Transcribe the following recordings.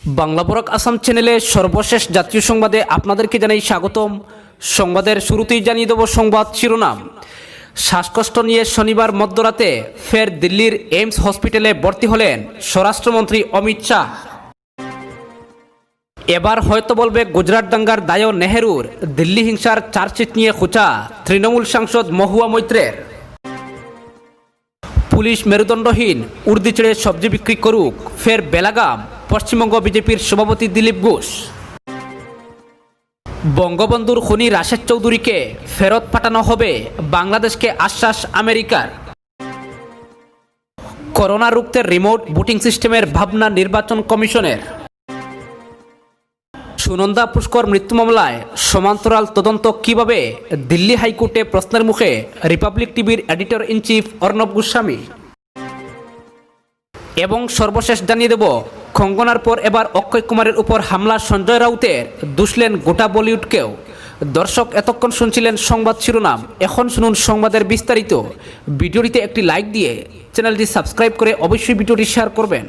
বাংলা বরাক আসাম চ্যানেলে সর্বশেষ জাতীয় সংবাদে আপনাদেরকে জানাই স্বাগতম। সংবাদের শুরুতেই জানিয়ে দেব সংবাদ শিরোনাম। শ্বাসকষ্ট নিয়ে শনিবার মধ্যরাতে ফের দিল্লির এইমস হসপিটালে ভর্তি হলেন স্বরাষ্ট্রমন্ত্রী অমিত শাহ। এবার হয়তো বলবে গুজরাট দাঙ্গার দায় নেহেরুর, দিল্লি হিংসার চার্জশিট নিয়ে খোঁচা তৃণমূল সাংসদ মহুয়া মৈত্রের। পুলিশ মেরুদণ্ডহীন উর্দি ছেড়ে সবজি বিক্রি করুক, ফের বেলাগাম পশ্চিমবঙ্গ বিজেপির সভাপতি দিলীপ ঘোষ। বঙ্গবন্ধুর খুনি রাশেদ চৌধুরীকে ফেরত পাঠানো হবে, বাংলাদেশকে আশ্বাস আমেরিকার। করোনা রুখতে রিমোট ভোটিং সিস্টেমের ভাবনা নির্বাচন কমিশনের। সুনন্দা পুষ্কর মৃত্যু মামলায় সমান্তরাল তদন্ত কিভাবে, দিল্লি হাইকোর্টে প্রশ্নের মুখে রিপাবলিক টিভির editor in chief Arnab Goswami. এবং সর্বশেষ জানিয়ে দেব, খঙ্গনার পর এবার অক্ষয় কুমারের উপর হামলা সঞ্জয় রাউতের, দুষলেন গোটা বলিউডকেও। দর্শক, এতক্ষণ শুনছিলেন সংবাদ শিরোনাম, এখন শুনুন সংবাদের বিস্তারিত। ভিডিওটিতে একটি লাইক দিয়ে চ্যানেলটি সাবস্ক্রাইব করে অবশ্যই ভিডিওটি শেয়ার করবেন।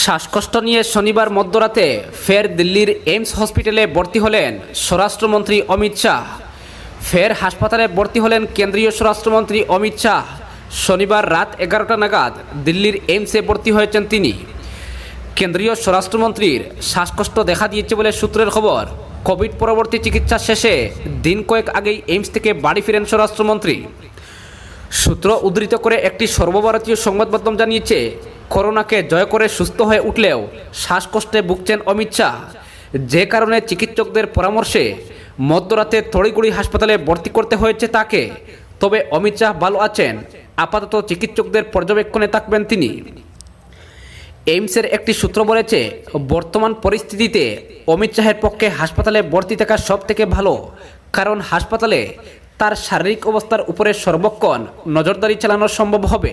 শ্বাসকষ্ট নিয়ে শনিবার মধ্যরাতে ফের দিল্লির এইমস হসপিটালে ভর্তি হলেন স্বরাষ্ট্রমন্ত্রী অমিত শাহ। ফের হাসপাতালে ভর্তি হলেন কেন্দ্রীয় স্বরাষ্ট্রমন্ত্রী অমিত শাহ। শনিবার রাত 11টা নাগাদ দিল্লির এইমসে ভর্তি হয়েছেন তিনি। কেন্দ্রীয় স্বরাষ্ট্রমন্ত্রীর শ্বাসকষ্ট দেখা দিয়েছে বলে সূত্রের খবর। কোভিড পরবর্তী চিকিৎসা শেষে দিন কয়েক আগেই এইমস থেকে বাড়ি ফিরেন স্বরাষ্ট্রমন্ত্রী। সূত্র উদ্ধৃত করে একটি সর্বভারতীয় সংবাদ মাধ্যম জানিয়েছে, করোনাকে জয় করে সুস্থ হয়ে উঠলেও শ্বাসকষ্টে ভুগছেন অমিত শাহ, যে কারণে চিকিৎসকদের পরামর্শে মধ্যরাতে তড়িঘড়ি হাসপাতালে ভর্তি করতে হয়েছে তাকে। তবে অমিত শাহ ভালো আছেন, আপাতত চিকিৎসকদের পর্যবেক্ষণে থাকবেন তিনি। এইমসের একটি সূত্র বলেছে, বর্তমান পরিস্থিতিতে অমিত শাহের পক্ষে হাসপাতালে ভর্তি থাকা সব থেকে ভালো, কারণ হাসপাতালে তার শারীরিক অবস্থার উপরে সর্বক্ষণ নজরদারি চালানো সম্ভব হবে।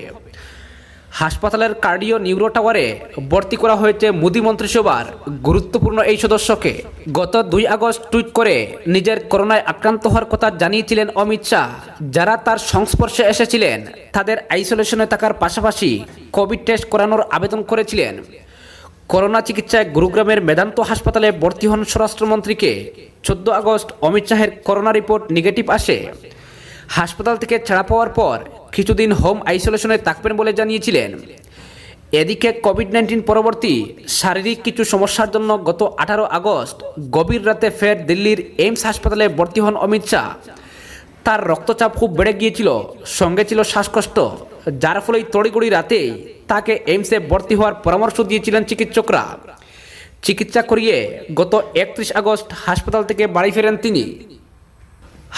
হাসপাতালের কার্ডিও নিউরো টাওয়ারে ভর্তি করা হয়েছে মোদি মন্ত্রিসভার গুরুত্বপূর্ণ এই সদস্যকে। গত 2 আগস্ট টুইট করে নিজের করোনায় আক্রান্ত হওয়ার কথা জানিয়েছিলেন অমিত শাহ। যারা তার সংস্পর্শে এসেছিলেন তাদের আইসোলেশনে থাকার পাশাপাশি কোভিড টেস্ট করানোর আবেদন করেছিলেন। করোনা চিকিৎসায় গুরুগ্রামের মেদান্ত হাসপাতালে ভর্তি হন স্বরাষ্ট্রমন্ত্রীকে। 14 আগস্ট অমিত শাহের করোনা রিপোর্ট নেগেটিভ আসে। হাসপাতাল থেকে ছাড়া পাওয়ার পর কিছুদিন হোম আইসোলেশনে থাকবেন বলে জানিয়েছিলেন। এদিকে কোভিড-19 পরবর্তী শারীরিক কিছু সমস্যার জন্য গত 18 আগস্ট গভীর রাতে ফের দিল্লির এইমস হাসপাতালে ভর্তি হন অমিত শাহ। তার রক্তচাপ খুব বেড়ে গিয়েছিল, সঙ্গে ছিল শ্বাসকষ্ট, যার ফলেই তড়িঘড়ি রাতেই তাকে এইমসে ভর্তি হওয়ার পরামর্শ দিয়েছিলেন চিকিৎসকরা। চিকিৎসা করিয়ে গত 31 আগস্ট হাসপাতাল থেকে বাড়ি ফেরেন তিনি।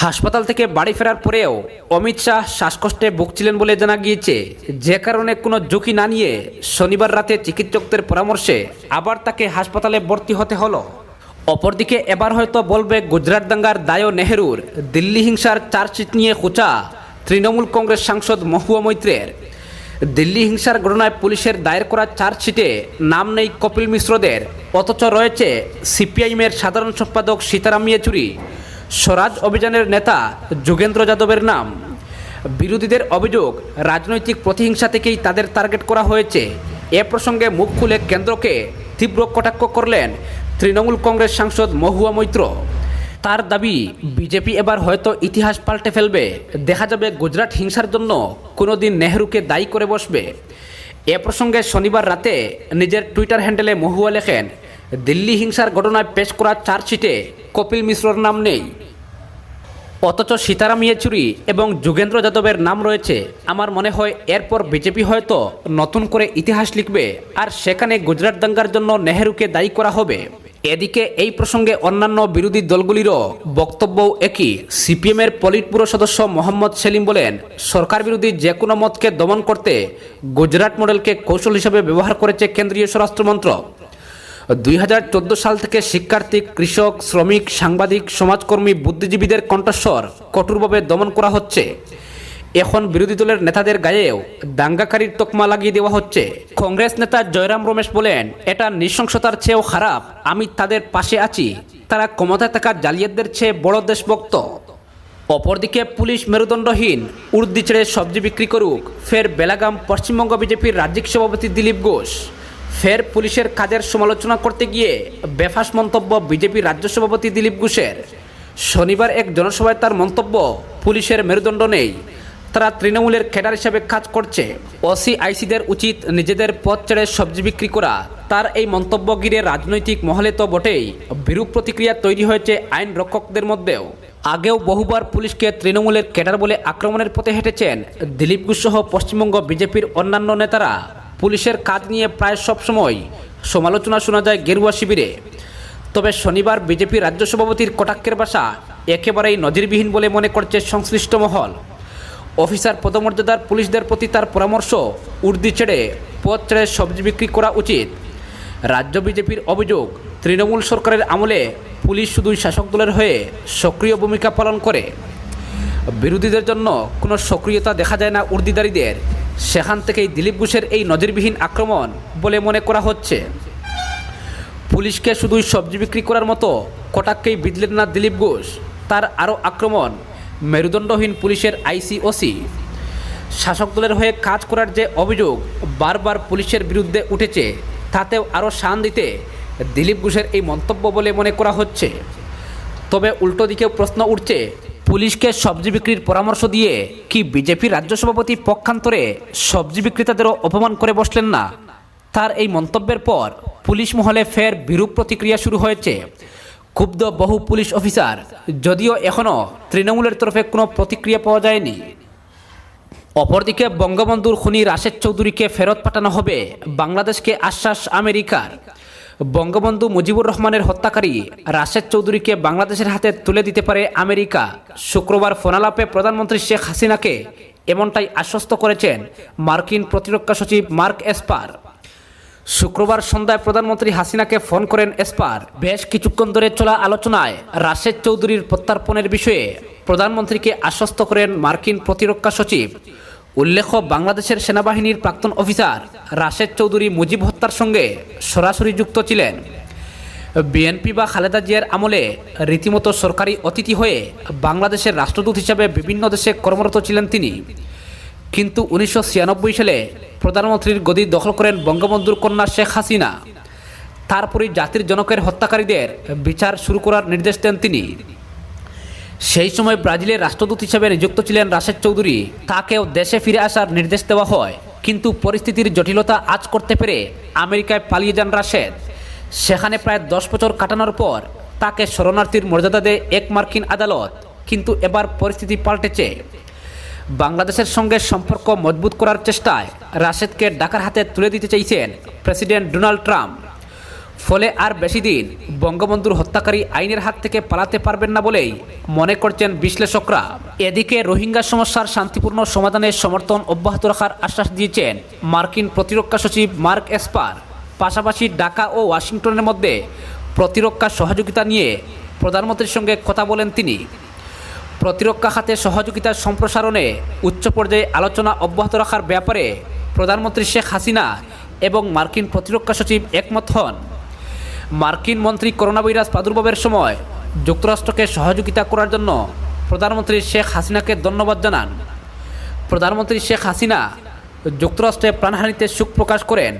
হাসপাতাল থেকে বাড়ি ফেরার পরেও অমিত শাহ শ্বাসকষ্টে ভুগছিলেন বলে জানা গিয়েছে, যে কারণে কোনো ঝুঁকি না নিয়ে শনিবার রাতে চিকিৎসকদের পরামর্শে আবার তাকে হাসপাতালে ভর্তি হতে হলো। অপরদিকে এবার হয়তো বলবে গুজরাট দাঙ্গার দায় নেহেরুর, দিল্লি হিংসার চার্জশিট নিয়ে খোঁচা তৃণমূল কংগ্রেস সাংসদ মহুয়া মৈত্রের। দিল্লি হিংসার ঘটনায় পুলিশের দায়ের করা চার্জশিটে নাম নেই কপিল মিশ্রদের, অথচ রয়েছে সিপিআইএমের সাধারণ সম্পাদক সীতারাম ইয়েচুরি, স্বরাজ অভিযানের নেতা যোগেন্দ্র যাদবের নাম। বিরোধীদের অভিযোগ, রাজনৈতিক প্রতিহিংসা থেকেই তাদের টার্গেট করা হয়েছে। এ প্রসঙ্গে মুখ খুলে কেন্দ্রকে তীব্র কটাক্ষ করলেন তৃণমূল কংগ্রেস সাংসদ মহুয়া মৈত্র। তার দাবি, বিজেপি এবার হয়তো ইতিহাস পাল্টে ফেলবে, দেখা যাবে গুজরাট হিংসার জন্য কোনোদিন নেহরুকে দায়ী করে বসবে। এ প্রসঙ্গে শনিবার রাতে নিজের টুইটার হ্যান্ডেলে মহুয়া লেখেন, দিল্লি হিংসার ঘটনায় পেশ করা চার্জশিটে কপিল মিশ্রর নাম নেই, অথচ সীতারাম ইয়েচুরি এবং যোগেন্দ্র যাদবের নাম রয়েছে। আমার মনে হয় এরপর বিজেপি হয়তো নতুন করে ইতিহাস লিখবে, আর সেখানে গুজরাট দাঙ্গার জন্য নেহেরুকে দায়ী করা হবে। এদিকে এই প্রসঙ্গে অন্যান্য বিরোধী দলগুলিরও বক্তব্য একই। সিপিএমের পলিট ব্যুরো সদস্য মোহাম্মদ সেলিম বলেন, সরকার বিরোধী যে কোনো মতকে দমন করতে গুজরাট মডেলকে কৌশল হিসেবে ব্যবহার করেছে কেন্দ্রীয় স্বরাষ্ট্রমন্ত্রক। 2014 সাল থেকে শিক্ষার্থী, কৃষক, শ্রমিক, সাংবাদিক, সমাজকর্মী, বুদ্ধিজীবীদের কণ্ঠস্বর কঠোরভাবে দমন করা হচ্ছে। এখন বিরোধী দলের নেতাদের গায়েও দাঙ্গাকারীর তকমা লাগিয়ে দেওয়া হচ্ছে। কংগ্রেস নেতা জয়রাম রমেশ বলেন, এটা নৃশংসতার চেয়েও খারাপ। আমি তাদের পাশে আছি, তারা ক্ষমতায় থাকা জালিয়াতদের চেয়ে বড় দেশভক্ত। অপরদিকে পুলিশ মেরুদণ্ডহীন উর্দি ছেড়ে সবজি বিক্রি করুক, ফের বেলাগাম পশ্চিমবঙ্গ বিজেপির রাজ্যিক সভাপতি দিলীপ ঘোষ। ফের পুলিশের কাজের সমালোচনা করতে গিয়ে বেফাঁস মন্তব্য বিজেপি রাজ্য সভাপতি দিলীপ ঘোষের। শনিবার এক জনসভায় তার মন্তব্য, পুলিশের মেরুদণ্ড নেই, তারা তৃণমূলের ক্যাডার হিসেবে কাজ করছে, ওসি আইসিদের উচিত নিজেদের পথ ছেড়ে সবজি বিক্রি করা। তার এই মন্তব্য ঘিরে রাজনৈতিক মহলে তো বটেই বিরূপ প্রতিক্রিয়া তৈরি হয়েছে আইন রক্ষকদের মধ্যেও। আগেও বহুবার পুলিশকে তৃণমূলের ক্যাডার বলে আক্রমণের পথে হেঁটেছেন দিলীপ ঘোষ সহ পশ্চিমবঙ্গ বিজেপির অন্যান্য নেতারা। পুলিশের কাজ নিয়ে প্রায় সবসময় সমালোচনা শোনা যায় গেরুয়া শিবিরে। তবে শনিবার বিজেপি রাজ্য সভাপতির কটাক্ষের ভাষা একেবারেই নজিরবিহীন বলে মনে করছে সংশ্লিষ্ট মহল। অফিসার পদমর্যাদার পুলিশদের প্রতি তার পরামর্শ, উর্দি ছেড়ে পথ ছেড়ে সবজি বিক্রি করা উচিত। রাজ্য বিজেপির অভিযোগ, তৃণমূল সরকারের আমলে পুলিশ শুধুই শাসক দলের হয়ে সক্রিয় ভূমিকা পালন করে, বিরোধীদের জন্য কোনো সক্রিয়তা দেখা যায় না উর্দিদারীদের। সেখান থেকেই দিলীপ ঘোষের এই নজিরবিহীন আক্রমণ বলে মনে করা হচ্ছে। পুলিশকে শুধুই সবজি বিক্রি করার মতো কটাক্ষেই বিধলেন না দিলীপ ঘোষ। তার আরও আক্রমণ, মেরুদণ্ডহীন পুলিশের আইসি-ওসি। শাসক দলের হয়ে কাজ করার যে অভিযোগ বারবার পুলিশের বিরুদ্ধে উঠেছে, তাতেও আরও শান দিতে দিলীপ ঘোষের এই মন্তব্য বলে মনে করা হচ্ছে। তবে উল্টো দিকেও প্রশ্ন উঠছে, পুলিশকে সবজি বিক্রির পরামর্শ দিয়ে কি বিজেপি রাজ্য সভাপতি পক্ষান্তরে সবজি বিক্রেতাদেরও অপমান করে বসলেন না? তার এই মন্তব্যের পর পুলিশ মহলে ফের বিরূপ প্রতিক্রিয়া শুরু হয়েছে। ক্ষুব্ধ বহু পুলিশ অফিসার, যদিও এখনও তৃণমূলের তরফে কোনো প্রতিক্রিয়া পাওয়া যায়নি। অপরদিকে বঙ্গবন্ধুর খুনি রাশেদ চৌধুরীকে ফেরত পাঠানো হবে বাংলাদেশকে আশ্বাস আমেরিকার। বঙ্গবন্ধু মুজিবুর রহমানের হত্যাকারী রাশেদ চৌধুরীকে বাংলাদেশের হাতে তুলে দিতে পারে আমেরিকা। শুক্রবার ফোনালাপে প্রধানমন্ত্রী শেখ হাসিনাকে এমনটাই আশ্বস্ত করেছেন মার্কিন প্রতিরক্ষা সচিব মার্ক এসপার। শুক্রবার সন্ধ্যায় প্রধানমন্ত্রী হাসিনাকে ফোন করেন এসপার। বেশ কিছুক্ষণ ধরে চলা আলোচনায় রাশেদ চৌধুরীর প্রত্যার্পণের বিষয়ে প্রধানমন্ত্রীকে আশ্বস্ত করেন মার্কিন প্রতিরক্ষা সচিব। উল্লেখ্য, বাংলাদেশের সেনাবাহিনীর প্রাক্তন অফিসার রাশেদ চৌধুরী মুজিব হত্যার সঙ্গে সরাসরি যুক্ত ছিলেন। বিএনপি বা খালেদা জিয়ার আমলে রীতিমতো সরকারি অতিথি হয়ে বাংলাদেশের রাষ্ট্রদূত হিসাবে বিভিন্ন দেশে কর্মরত ছিলেন তিনি। কিন্তু 1996 সালে প্রধানমন্ত্রীর গদি দখল করেন বঙ্গবন্ধুর কন্যা শেখ হাসিনা। তারপরই জাতির জনকের হত্যাকারীদের বিচার শুরু করার নির্দেশ দেন তিনি। সেই সময় ব্রাজিলের রাষ্ট্রদূত হিসেবে নিযুক্ত ছিলেন রাশেদ চৌধুরী। তাকেও দেশে ফিরে আসার নির্দেশ দেওয়া হয়, কিন্তু পরিস্থিতির জটিলতা আঁচ করতে পেরে আমেরিকায় পালিয়ে যান রাশেদ। সেখানে প্রায় 10 বছর কাটানোর পর তাকে শরণার্থীর মর্যাদা দেয় এক মার্কিন আদালত। কিন্তু এবার পরিস্থিতি পাল্টেছে। বাংলাদেশের সঙ্গে সম্পর্ক মজবুত করার চেষ্টায় রাশেদকে ঢাকার হাতে তুলে দিতে চাইছেন প্রেসিডেন্ট ডোনাল্ড ট্রাম্প। ফলে আর বেশি দিন বঙ্গবন্ধুর হত্যাকারী আইনের হাত থেকে পালাতে পারবেন না বলেই মনে করছেন বিশ্লেষকরা। এদিকে রোহিঙ্গা সমস্যার শান্তিপূর্ণ সমাধানের সমর্থন অব্যাহত রাখার আশ্বাস দিয়েছেন মার্কিন প্রতিরক্ষা সচিব মার্ক এসপার। পাশাপাশি ঢাকা ও ওয়াশিংটনের মধ্যে প্রতিরক্ষা সহযোগিতা নিয়ে প্রধানমন্ত্রীর সঙ্গে কথা বলেন তিনি। প্রতিরক্ষা খাতে সহযোগিতার সম্প্রসারণে উচ্চ পর্যায়ে আলোচনা অব্যাহত রাখার ব্যাপারে প্রধানমন্ত্রী শেখ হাসিনা এবং মার্কিন প্রতিরক্ষা সচিব একমত হন। মার্কিন মন্ত্রী করোনা ভাইরাস প্রাদুর্ভাবের সময় যুক্তরাষ্ট্রকে সহযোগিতা করার জন্য প্রধানমন্ত্রী শেখ হাসিনাকে ধন্যবাদ জানান। প্রধানমন্ত্রী শেখ হাসিনা যুক্তরাষ্ট্রে প্রাণহানিতে শোক প্রকাশ করেন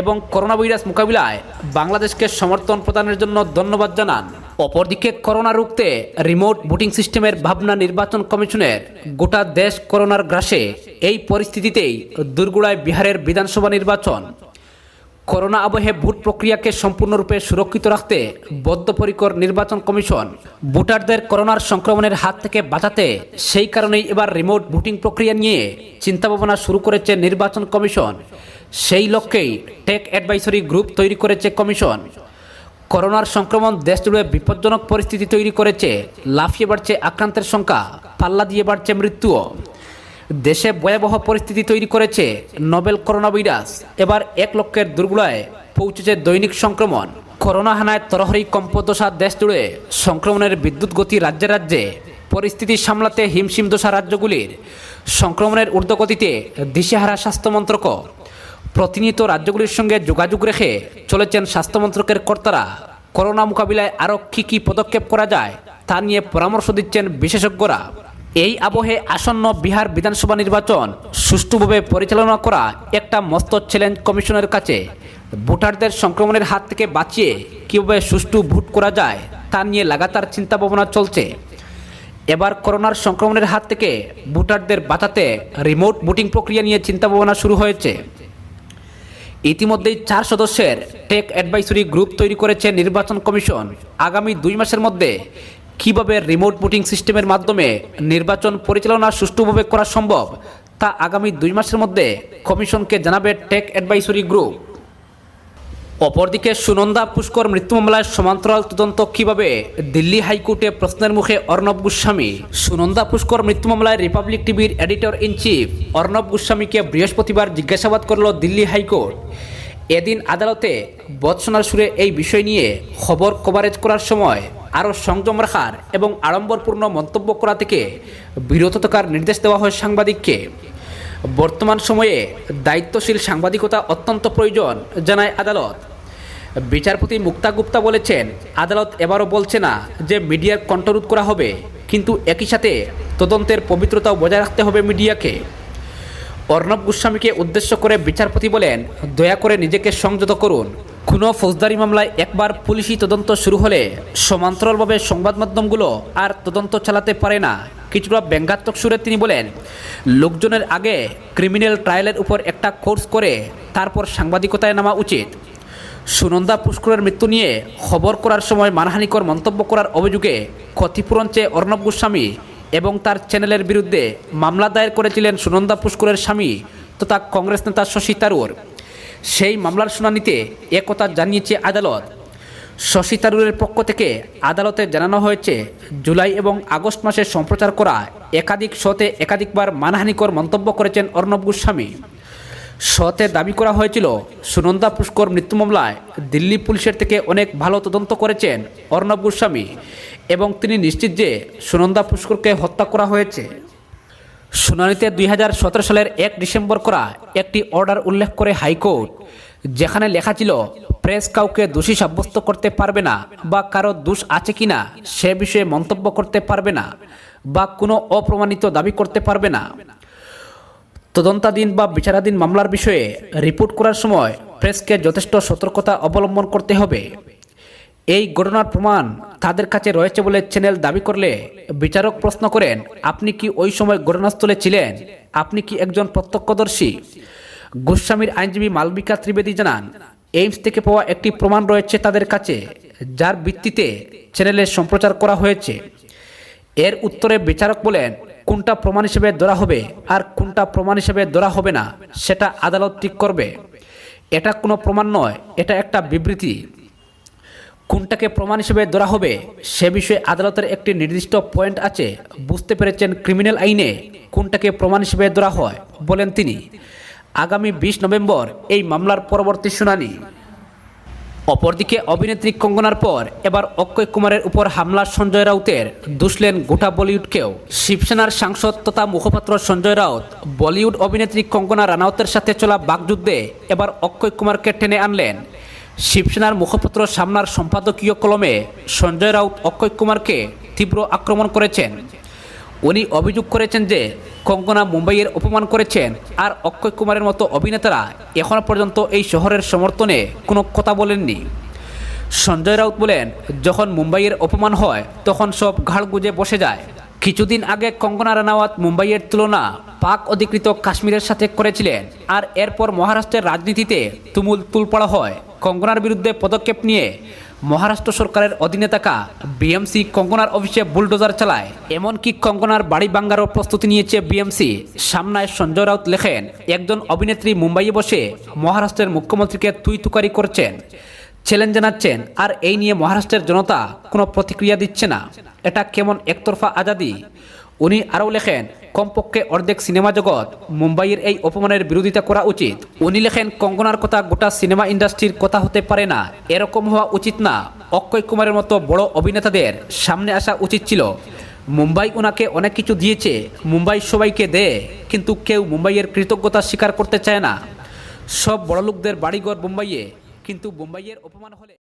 এবং করোনা ভাইরাস মোকাবিলায় বাংলাদেশকে সমর্থন প্রদানের জন্য ধন্যবাদ জানান। অপরদিকে করোনা রুখতে রিমোট ভোটিং সিস্টেমের ভাবনা নির্বাচন কমিশনের। গোটা দেশ করোনার গ্রাসে। এই পরিস্থিতিতেই দুর্গুড়ায় বিহারের বিধানসভা নির্বাচন। করোনা আবহে ভোট প্রক্রিয়াকে সম্পূর্ণরূপে সুরক্ষিত রাখতে বদ্ধপরিকর নির্বাচন কমিশন। ভোটারদের করোনার সংক্রমণের হাত থেকে বাঁচাতে সেই কারণেই এবার রিমোট ভোটিং প্রক্রিয়া নিয়ে চিন্তাভাবনা শুরু করেছে নির্বাচন কমিশন। সেই লক্ষ্যেই টেক অ্যাডভাইসরি গ্রুপ তৈরি করেছে কমিশন। করোনার সংক্রমণ দেশজুড়ে বিপজ্জনক পরিস্থিতি তৈরি করেছে। লাফিয়ে বাড়ছে আক্রান্তের সংখ্যা, পাল্লা দিয়ে বাড়ছে মৃত্যুও। দেশে ভয়াবহ পরিস্থিতি তৈরি করেছে নোভেল করোনা ভাইরাস। এবার 1 লক্ষের দুর্গুড়ায় পৌঁছেছে দৈনিক সংক্রমণ। করোনা হানায় তরহরি কম্পদশা দেশ জুড়ে। সংক্রমণের বিদ্যুৎ গতি রাজ্যে রাজ্যে। পরিস্থিতি সামলাতে হিমশিম দশা রাজ্যগুলির। সংক্রমণের ঊর্ধ্বগতিতে দিশেহারা স্বাস্থ্যমন্ত্রক। প্রতিনিয়ত রাজ্যগুলির সঙ্গে যোগাযোগ রেখে চলেছেন স্বাস্থ্যমন্ত্রকের কর্তারা। করোনা মোকাবিলায় আরও কী পদক্ষেপ করা যায় তা নিয়ে পরামর্শ দিচ্ছেন বিশেষজ্ঞরা। এই আবহে আসন্ন বিহার বিধানসভা নির্বাচন সুষ্ঠুভাবে পরিচালনা করা একটা মস্ত চ্যালেঞ্জ কমিশনের কাছে। ভোটারদের সংক্রমণের হাত থেকে বাঁচিয়ে কীভাবে সুষ্ঠু ভোট করা যায় তা নিয়ে লাগাতার চিন্তা ভাবনা চলছে। এবার করোনার সংক্রমণের হাত থেকে ভোটারদের বাঁচাতে রিমোট ভোটিং প্রক্রিয়া নিয়ে চিন্তা ভাবনা শুরু হয়েছে। ইতিমধ্যেই 4 সদস্যের টেক অ্যাডভাইসরি গ্রুপ তৈরি করেছে নির্বাচন কমিশন। আগামী 2 মাসের মধ্যে কিভাবে রিমোট ভোটিং সিস্টেমের মাধ্যমে নির্বাচন পরিচালনা সুষ্ঠুভাবে করা সম্ভব তা আগামী 2 মাসের মধ্যে কমিশনকে জানাবে টেক অ্যাডভাইসরি গ্রুপ। অপরদিকে সুনন্দা পুষ্কর মৃত্যু মামলায় সমান্তরাল তদন্ত কিভাবে, দিল্লি হাইকোর্টে প্রশ্নের মুখে অর্ণব গোস্বামী। সুনন্দা পুষ্কর মৃত্যু মামলায় রিপাবলিক টিভির এডিটর ইন চিফ অর্ণব গোস্বামীকে বৃহস্পতিবার জিজ্ঞাসাবাদ করল দিল্লি হাইকোর্ট। এদিন আদালতে বৎসনার সুরে এই বিষয় নিয়ে খবর কভারেজ করার সময় আরও সংযম রাখার এবং আড়ম্বরপূর্ণ মন্তব্য করা থেকে বিরত থাকার নির্দেশ দেওয়া হয় সাংবাদিককে। বর্তমান সময়ে দায়িত্বশীল সাংবাদিকতা অত্যন্ত প্রয়োজন জানায় আদালত। বিচারপতি মুক্তা গুপ্তা বলেছেন, আদালত এবারও বলছে না যে মিডিয়ার কণ্ঠরোধ করা হবে, কিন্তু একই সাথে তদন্তের পবিত্রতাও বজায় রাখতে হবে মিডিয়াকে। অর্ণব গোস্বামীকে উদ্দেশ্য করে বিচারপতি বলেন, দয়া করে নিজেকে সংযত করুন। কোনো ফৌজদারি মামলায় একবার পুলিশি তদন্ত শুরু হলে সমান্তরালভাবে সংবাদ মাধ্যমগুলো আর তদন্ত চালাতে পারে না। কিছুটা ব্যঙ্গাত্মক সুরে তিনি বলেন, লোকজনের আগে ক্রিমিনাল ট্রায়ালের উপর একটা কোর্স করে তারপর সাংবাদিকতায় নামা উচিত। সুনন্দা পুষ্করের মৃত্যু নিয়ে খবর করার সময় মানহানিকর মন্তব্য করার অভিযোগে ক্ষতিপূরণ চেয়ে অর্ণব গোস্বামী এবং তার চ্যানেলের বিরুদ্ধে মামলা দায়ের করেছিলেন সুনন্দা পুষ্করের স্বামী তথা কংগ্রেস নেতা শশী থারুর। সেই মামলার শুনানিতে একথা জানিয়েছে আদালত। শশী থারুরের পক্ষ থেকে আদালতে জানানো হয়েছে, জুলাই এবং আগস্ট মাসে সম্প্রচার করা একাধিক শোতে একাধিকবার মানহানিকর মন্তব্য করেছেন অর্ণব গোস্বামী। শোতে দাবি করা হয়েছিল, সুনন্দা পুষ্কর মৃত্যু মামলায় দিল্লি পুলিশের থেকে অনেক ভালো তদন্ত করেছেন অর্ণব গোস্বামী এবং তিনি নিশ্চিত যে সুনন্দা পুষ্করকে হত্যা করা হয়েছে। শুনানিতে 2017 সালের 1 ডিসেম্বর করা একটি অর্ডার উল্লেখ করে হাইকোর্ট, যেখানে লেখা ছিল প্রেস কাউকে দোষী সাব্যস্ত করতে পারবে না বা কারো দোষ আছে কিনা সে বিষয়ে মন্তব্য করতে পারবে না বা কোনো অপ্রমাণিত দাবি করতে পারবে না। তদন্তাধীন বা বিচারাধীন মামলার বিষয়ে রিপোর্ট করার সময় প্রেসকে যথেষ্ট সতর্কতা অবলম্বন করতে হবে। এই ঘটনার প্রমাণ তাদের কাছে রয়েছে বলে চ্যানেল দাবি করলে বিচারক প্রশ্ন করেন, আপনি কি ওই সময় ঘটনাস্থলে ছিলেন? আপনি কি একজন প্রত্যক্ষদর্শী? গোস্বামীর আইনজীবী মালবিকা ত্রিবেদী জানান, এইমস থেকে পাওয়া একটি প্রমাণ রয়েছে তাদের কাছে, যার ভিত্তিতে চ্যানেলে সম্প্রচার করা হয়েছে। এর উত্তরে বিচারক বলেন, কোনটা প্রমাণ হিসেবে ধরা হবে আর কোনটা প্রমাণ হিসেবে ধরা হবে না সেটা আদালত ঠিক করবে। এটা কোনো প্রমাণ নয়, এটা একটা বিবৃতি। কোনটাকে প্রমাণ হিসেবে ধরা হবে সে বিষয়ে আদালতের একটি নির্দিষ্ট পয়েন্ট আছে। বুঝতে পেরেছেন ক্রিমিনাল আইনে কোনটাকে প্রমাণ হিসেবে ধরা হয়, বলেন তিনি। আগামী 20 নভেম্বর এই মামলার পরবর্তী শুনানি। অপরদিকে অভিনেত্রী কঙ্গনার পর এবার অক্ষয় কুমারের উপর হামলা সঞ্জয় রাউতের দুষলেন গোটা বলিউডকেও। শিবসেনার সাংসদ তথা মুখপাত্র সঞ্জয় রাউত বলিউড অভিনেত্রী কঙ্গনা রানাউতের সাথে চলা বাগযুদ্ধে এবার অক্ষয় কুমারকে টেনে আনলেন। শিবসেনার মুখপাত্র সামনার সম্পাদকীয় কলমে সঞ্জয় রাউত অক্ষয় কুমারকে তীব্র আক্রমণ করেছেন। উনি অভিযোগ করেছেন যে কঙ্গনা মুম্বাইয়ের অপমান করেছেন আর অক্ষয় কুমারের মতো অভিনেতারা এখনও পর্যন্ত এই শহরের সমর্থনে কোনো কথা বলেননি। সঞ্জয় রাউত বলেন, যখন মুম্বাইয়ের অপমান হয় তখন সব ঘাড় গুজে বসে যায়। কিছুদিন আগে কঙ্গনা রানাওয়াত মুম্বাইয়ের তুলনা পাক অধিকৃত কাশ্মীরের সাথে করেছিলেন আর এরপর মহারাষ্ট্রের রাজনীতিতে তুমুল তুলপাড়া হয়। কঙ্গনার বিরুদ্ধে পদক্ষেপ নিয়ে মহারাষ্ট্র সরকারের অধীনে থাকা বিএমসি কঙ্গনার অফিসে বুলডোজার চালায়। এমনকি কঙ্গনার বাড়ি ভাঙারও প্রস্তুতি নিয়েছে বিএমসি। সামনায় সঞ্জয় রাউত লেখেন, একজন অভিনেত্রী মুম্বাইয়ে বসে মহারাষ্ট্রের মুখ্যমন্ত্রীকে তুই তুকারি করছেন, চ্যালেঞ্জ জানাচ্ছেন, আর এই নিয়ে মহারাষ্ট্রের জনতা কোনো প্রতিক্রিয়া দিচ্ছে না। এটা কেমন একতরফা আজাদি? উনি আরও লেখেন, কমপক্ষে অর্ধেক সিনেমা জগৎ মুম্বাইয়ের এই অপমানের বিরোধিতা করা উচিত। উনি লেখেন, কঙ্গনার কথা গোটা সিনেমা ইন্ডাস্ট্রির কথা হতে পারে না, এরকম হওয়া উচিত না। অক্ষয় কুমারের মতো বড় অভিনেতাদের সামনে আসা উচিত ছিল। মুম্বাই ওনাকে অনেক কিছু দিয়েছে, মুম্বাই সবাইকে দেয়, কিন্তু কেউ মুম্বাইয়ের কৃতজ্ঞতা স্বীকার করতে চায় না। সব বড়লোকদের বাড়িঘর মুম্বাইয়ে, কিন্তু মুম্বাইয়ের অপমান হলে